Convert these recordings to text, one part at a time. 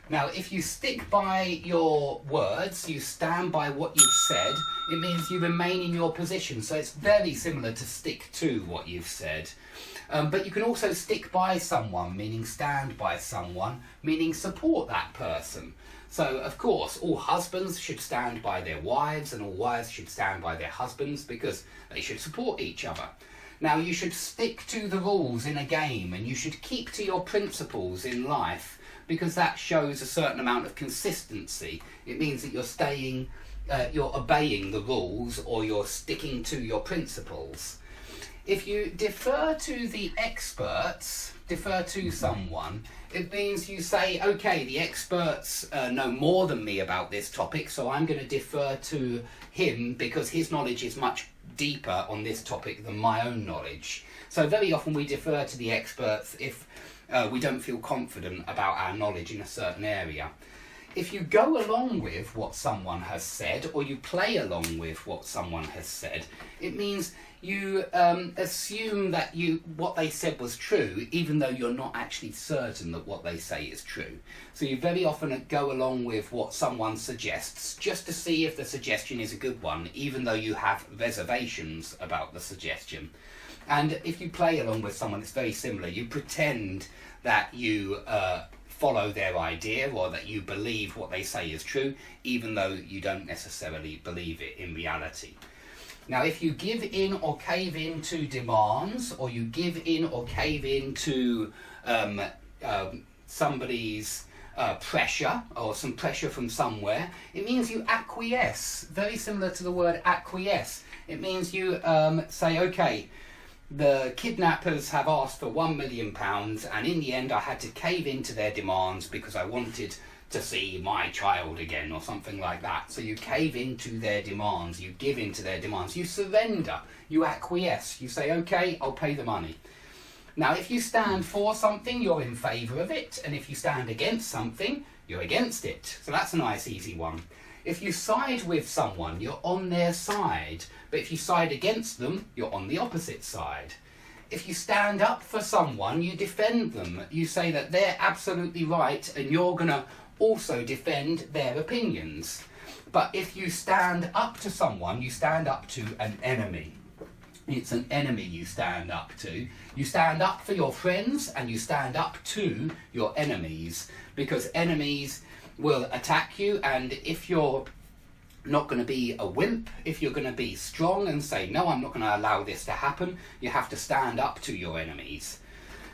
Now, if you stick by your words, you stand by what you've said, it means you remain in your position. So it's very similar to stick to what you've said. But you can also stick by someone, meaning stand by someone, meaning support that person. So, of course, all husbands should stand by their wives and all wives should stand by their husbands because they should support each other. Now, you should stick to the rules in a game and you should keep to your principles in life because that shows a certain amount of consistency. It means that you're obeying the rules or you're sticking to your principles. If you defer to the experts, defer to someone, it means you say, okay, the experts know more than me about this topic, so I'm going to defer to him because his knowledge is much deeper on this topic than my own knowledge. So very often we defer to the experts if we don't feel confident about our knowledge in a certain area. If you go along with what someone has said, or you play along with what someone has said, it means you assume that what they said was true, even though you're not actually certain that what they say is true. So you very often go along with what someone suggests, just to see if the suggestion is a good one, even though you have reservations about the suggestion. And if you play along with someone, it's very similar. You pretend that you follow their idea or that you believe what they say is true, even though you don't necessarily believe it in reality. Now, if you give in or cave in to demands, or you give in or cave in to somebody's pressure, or some pressure from somewhere, it means you acquiesce. Very similar to the word acquiesce. It means you say, okay, the kidnappers have asked for £1 million and in the end I had to cave into their demands because I wanted to see my child again or something like that. So you cave into their demands, you give into their demands, you surrender, you acquiesce, you say, okay, I'll pay the money. Now, if you stand for something, you're in favour of it, and if you stand against something, you're against it. So that's a nice easy one. If you side with someone, you're on their side, but if you side against them, you're on the opposite side. If you stand up for someone, you defend them. You say that they're absolutely right and you're going to also defend their opinions. But if you stand up to someone, you stand up to an enemy. It's an enemy you stand up to. You stand up for your friends and you stand up to your enemies, because enemies will attack you, and if you're not going to be a wimp, if you're going to be strong and say, no, I'm not going to allow this to happen, you have to stand up to your enemies.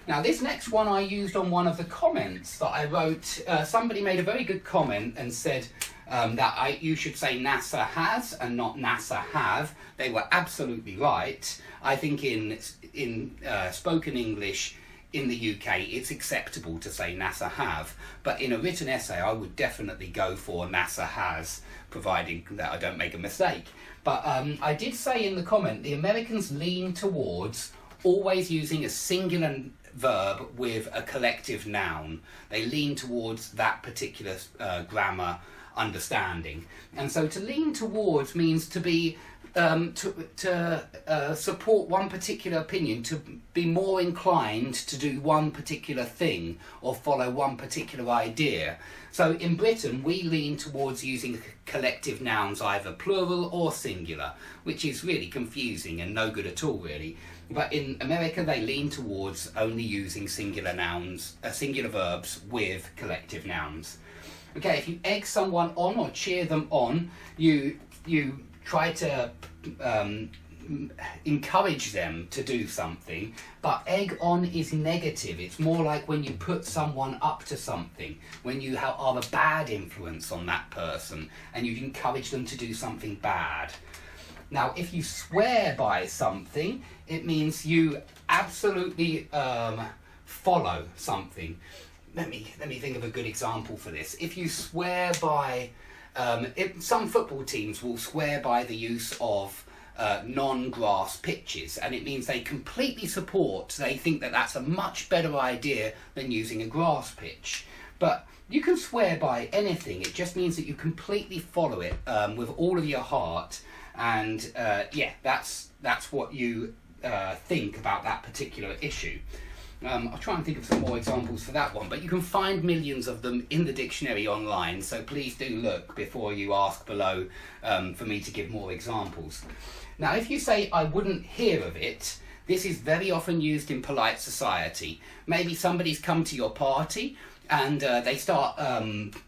Now, this next one I used on one of the comments that I wrote. Somebody made a very good comment and said that you should say NASA has and not NASA have. They were absolutely right. I think in spoken English in the UK, it's acceptable to say NASA have, but in a written essay, I would definitely go for NASA has, providing that I don't make a mistake. But I did say in the comment, the Americans lean towards always using a singular verb with a collective noun. They lean towards that particular grammar understanding. And so to lean towards means to be to support one particular opinion, to be more inclined to do one particular thing or follow one particular idea. So in Britain, we lean towards using collective nouns, either plural or singular, which is really confusing and no good at all, really. But in America, they lean towards only using singular nouns, singular verbs with collective nouns. Okay, if you egg someone on or cheer them on, you try to encourage them to do something, but egg on is negative. It's more like when you put someone up to something, when you are a bad influence on that person and you encourage them to do something bad. Now, if you swear by something, it means you absolutely follow something. Let me think of a good example for this. If you swear by, some football teams will swear by the use of non-grass pitches, and it means they completely support, they think that that's a much better idea than using a grass pitch. But you can swear by anything, it just means that you completely follow it with all of your heart, and yeah, that's what you think about that particular issue. I'll try and think of some more examples for that one, but you can find millions of them in the dictionary online, so please do look before you ask below for me to give more examples. Now, if you say, I wouldn't hear of it, this is very often used in polite society. Maybe somebody's come to your party and they start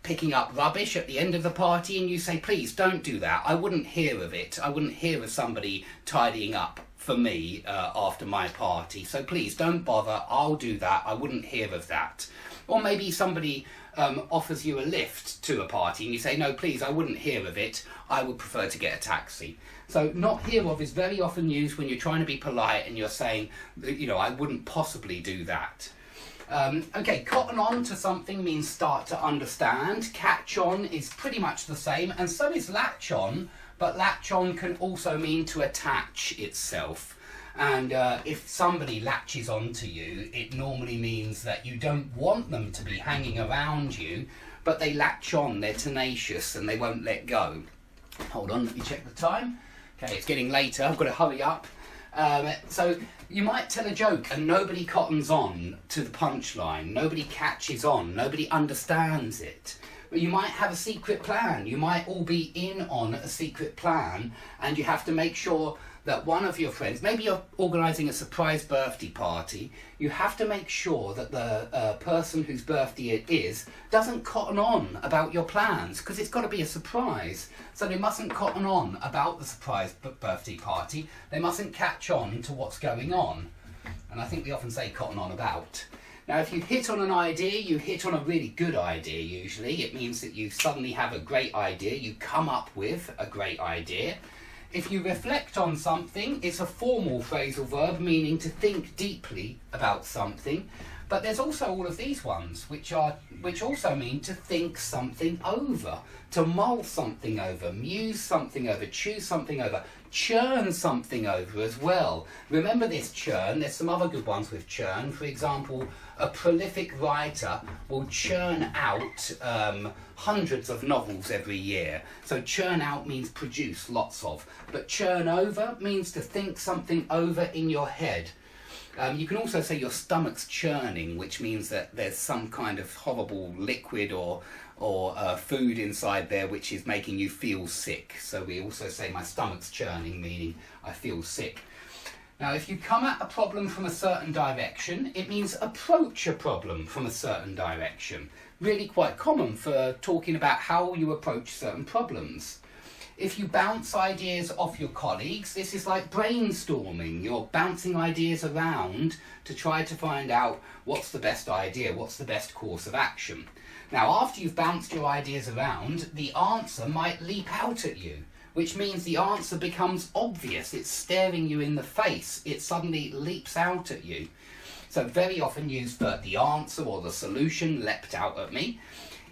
picking up rubbish at the end of the party, and you say, please don't do that. I wouldn't hear of it. I wouldn't hear of somebody tidying up for me after my party, so please don't bother, I'll do that, I wouldn't hear of that. Or maybe somebody offers you a lift to a party and you say, no please, I wouldn't hear of it, I would prefer to get a taxi. So not hear of is very often used when you're trying to be polite and you're saying, you know, I wouldn't possibly do that. Okay, cotton on to something means start to understand. Catch on is pretty much the same, and so is latch on. But latch on can also mean to attach itself. And if somebody latches onto you, it normally means that you don't want them to be hanging around you, but they latch on, they're tenacious and they won't let go. Hold on, let me check the time. Okay, it's getting later, I've got to hurry up. So you might tell a joke and nobody cottons on to the punchline, nobody catches on, nobody understands it. You might have a secret plan, you might all be in on a secret plan, and you have to make sure that one of your friends, maybe you're organising a surprise birthday party, you have to make sure that the person whose birthday it is doesn't cotton on about your plans, because it's got to be a surprise. So they mustn't cotton on about the surprise birthday party, they mustn't catch on to what's going on. And I think we often say cotton on about. Now, if you hit on an idea, you hit on a really good idea usually. It means that you suddenly have a great idea, you come up with a great idea. If you reflect on something, it's a formal phrasal verb meaning to think deeply about something. But there's also all of these ones, which also mean to think something over, to mull something over, muse something over, chew something over, churn something over as well. Remember this churn, there's some other good ones with churn. For example, a prolific writer will churn out hundreds of novels every year. So churn out means produce lots of, but churn over means to think something over in your head. You can also say your stomach's churning, which means that there's some kind of horrible liquid or food inside there which is making you feel sick. So we also say my stomach's churning, meaning I feel sick. Now, if you come at a problem from a certain direction, it means approach a problem from a certain direction. Really quite common for talking about how you approach certain problems. If you bounce ideas off your colleagues, this is like brainstorming. You're bouncing ideas around to try to find out what's the best idea, what's the best course of action. Now, after you've bounced your ideas around, the answer might leap out at you, which means the answer becomes obvious. It's staring you in the face. It suddenly leaps out at you. So very often used for the answer or the solution leapt out at me.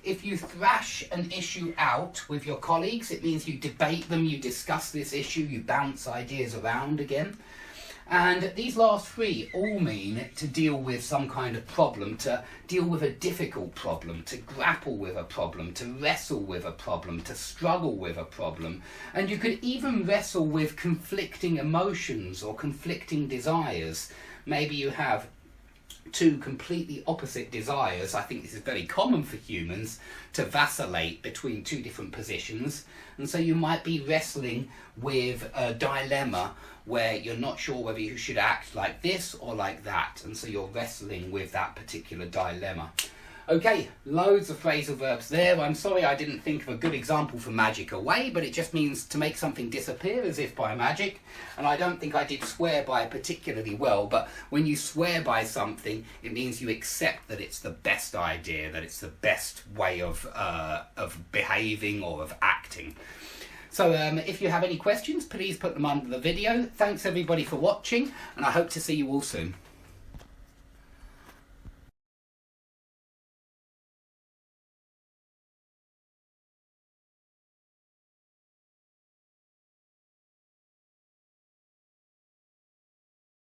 If you thrash an issue out with your colleagues, it means you debate them, you discuss this issue, you bounce ideas around again. And these last three all mean to deal with some kind of problem, to deal with a difficult problem, to grapple with a problem, to wrestle with a problem, to struggle with a problem. And you could even wrestle with conflicting emotions or conflicting desires. Maybe you have two completely opposite desires. I think this is very common for humans to vacillate between two different positions, and so you might be wrestling with a dilemma where you're not sure whether you should act like this or like that, and so you're wrestling with that particular dilemma. Okay, loads of phrasal verbs there. I'm sorry I didn't think of a good example for magic away, but it just means to make something disappear as if by magic. And I don't think I did swear by particularly well, but when you swear by something, it means you accept that it's the best idea, that it's the best way of behaving or of acting. So if you have any questions, please put them under the video. Thanks everybody for watching, and I hope to see you all soon.